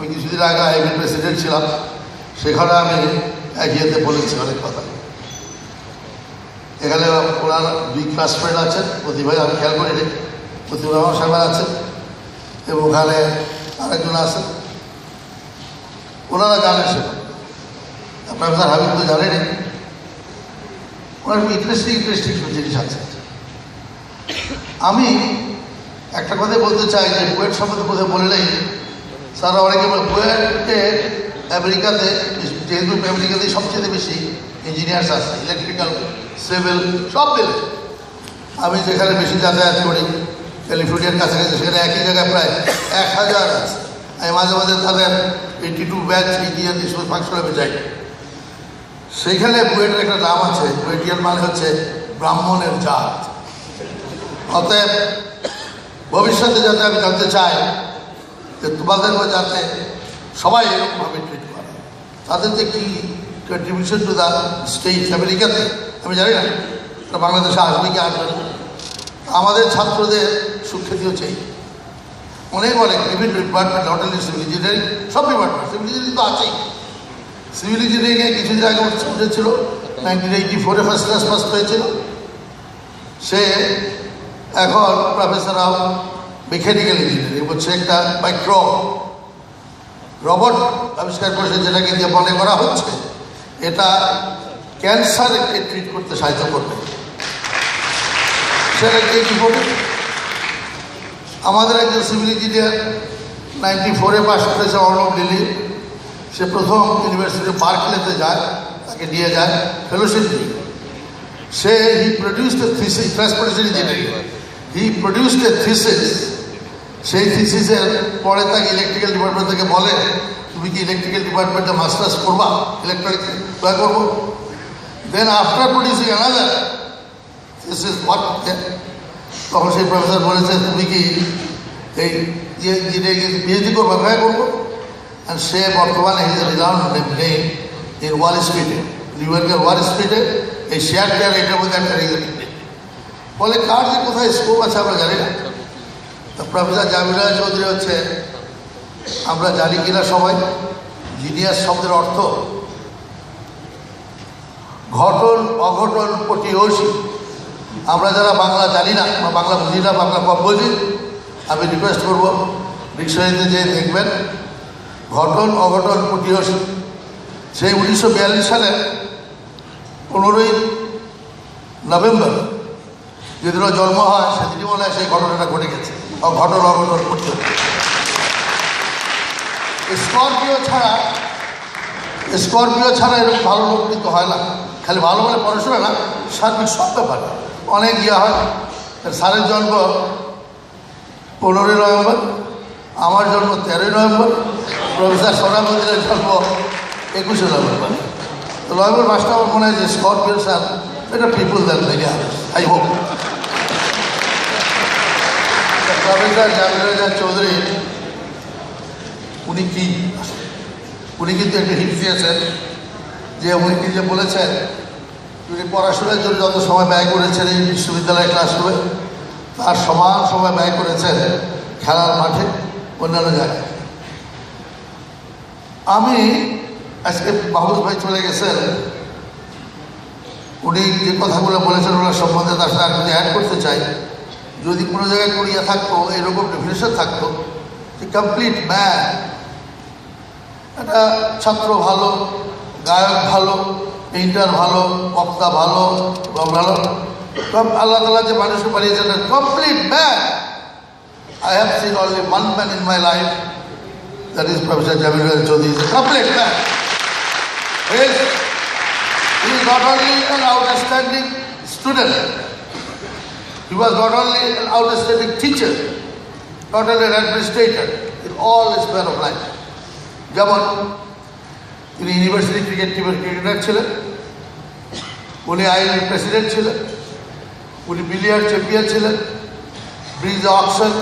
আমি কিছুদিন আগে আইএমএ প্রেসিডেন্ট ছিলাম, সেখানে আমি এগিয়েতে বলেছি অনেক কথা। এখানে ওনার দুই ক্লাস ফ্রেন্ড আছেন, প্রতিভাই আমি খেয়াল করিনি, প্রতিভা রহমান সাহেব আছেন এবং ওখানে আরেকজন আছেন, ওনারা জানেন সেটা। প্রফেসর হাবিব তো জানেনি, ওনার ইন্টারেস্টিং জিনিস আছে। আমি একটা কথাই বলতে চাই যে বুয়েট সম্বন্ধে কোথায় বললেই তারা অনেকে বুয়েটে আমেরিকাতে, যেহেতু আমেরিকাতে সবচেয়ে বেশি ইঞ্জিনিয়ার্স আছে, ইলেকট্রিক্যাল, সিভিল সব মিলে। আমি যেখানে বেশি যাতায়াত করি ক্যালিফোর্নিয়ার কাছাকাছি, সেখানে একই জায়গায় প্রায় 1000 আছে। আমি মাঝে মাঝে তাদের 82 ব্যাচ ইঞ্জিনিয়ার স্কুল ফাংশনে যাই। সেইখানে বুয়েটের একটা নাম আছে, বুয়েটিয়ান মানে হচ্ছে ব্রাহ্মণের জাত। অতএব ভবিষ্যতে যাতে আমি জানতে চাই যে তোমাদেরকে যাতে সবাই এরকমভাবে ট্রিট করে, তাদের যে কী কন্ট্রিবিউশন টু দ্য স্টেট আমেরিকাতে আমি জানি না, এটা বাংলাদেশে আসবে কি আসবে না। আমাদের ছাত্রদের সুখ্যাতিও চাই অনেক বিভিন্ন department, not only civil engineering, সব ডিপার্টমেন্ট। সিভিল ইঞ্জিনিয়ারিং তো আছেই। সিভিল ইঞ্জিনিয়ারিংয়ে কিছুদিন আগে স্টুডেন্ট ছিল, 1984 ফার্স্ট ক্লাস পাস হয়েছিল। সে এখন প্রফেসর অফ মেকানিক্যাল ইঞ্জিনিয়ারিং, হচ্ছে একটা মাইক্রো রবট আবিষ্কার করেছে, যেটাকে দিয়ে মনে করা হচ্ছে এটা ক্যান্সারকে ট্রিট করতে সাহায্য করবে। সেটা কি করবে? আমাদের একজন সিভিল ইঞ্জিনিয়ার 94 পাস করেছে, অর্ণব লিলি। সে প্রথম ইউনিভার্সিটি বার্কলেতে যায়, তাকে নিয়ে যায় ফেলোশিপ নিয়ে। সে হি প্রডিউসড এ থিসিস, ট্রান্সপোর্টেশন ইঞ্জিনিয়ারিং, হি প্রডিউসড এ থিসিস। সেই থিসিসের পরে তাকে ইলেকট্রিক্যাল ডিপার্টমেন্ট থেকে বলে, তুমি কি ইলেকট্রিক্যাল ডিপার্টমেন্টে মাস্টার্স করবা, ইলেকট্রনিক্স করবো। Then after producing another thesis what, তখন সেই প্রফেসর বলেছে তুমি কি এই পিএইচডি করবা, করবো। আর সে বর্তমানে হিজ রিজাউন্ড নেম ইন ওয়াল স্ট্রিটে, নিউ ইয়র্কের ওয়াল স্ট্রিটে এই শেয়ার টেয়ার এটার মধ্যে একটা বলে কার যে কোথায় স্কোপ আছে আমরা জানি না। তো প্রফেসর জামিল চৌধুরী হচ্ছে, আমরা জানি কিনা সবাই, জিনিয়াস শব্দের অর্থ ঘটন অঘটন পটিয়সী। আমরা যারা বাংলা জানি না বা বাংলা বুঝি না, বাংলা কম বুঝি, আমি রিকোয়েস্ট করবো ডিকশনারিতে যে দেখবেন ঘটন অঘটন পটিয়সী। সেই 1942 সালে 15ই নভেম্বর যেদিন জন্ম হয়, সেদিনই মনে হয় সেই ঘটনাটা ঘটে গেছে। ঘটন অঘটন পটিয়সী। স্করপিও ছাড়া এরকম ভালো লোক কিন্তু হয় না। খালি ভালো বলে পড়াশোনা না, সার্বিক সব ব্যাপার অনেক হয়। স্যারের জন্ম 15ই নভেম্বর, আমার জন্ম 13ই নভেম্বর, প্রফেসর সোনামুদ্দিনের জন্ম 21শে নভেম্বর। তো নভেম্বর মাসটা আমার মনে হয় যে স্করপিও স্যার এটা people that very I hope. Professor Jamil Chowdhury উনি কিন্তু একটা হিট দিয়েছেন যে উনি কি যে বলেছেন, উনি পড়াশোনার জন্য যত সময় ব্যয় করেছেন এই বিশ্ববিদ্যালয়ের ক্লাসরুমে, তার সমান সময় ব্যয় করেছেন খেলার মাঠে, অন্যান্য জায়গায়। আমি আজকে মাহমুদ ভাই চলে গেছেন, উনি যে কথাগুলো বলেছেন ওনার সম্বন্ধে তার সাথে যদি অ্যাড করতে চাই, যদি কোনো জায়গায় করিয়া থাকতো এরকম ডেফিনেশন থাকতো যে কমপ্লিট ম্যান, একটা ছাত্র ভালো, গায়ক ভালো, পেইন্টার ভালো, বক্তা ভালো, ভালো, আল্লাহ তালা যে মানুষকে বানিয়েছেন complete man. I have seen only one man in my life, that is Professor Jamil Chaudhary. He is a complete man. He is not only an outstanding student, he was not only an outstanding teacher, not only an administrator, in all sphere of life. যেমন তিনি university cricket টিমের cricketer ছিলেন, উনি ILA president ছিলেন, উনি billiard champion ছিলেন, bridge auction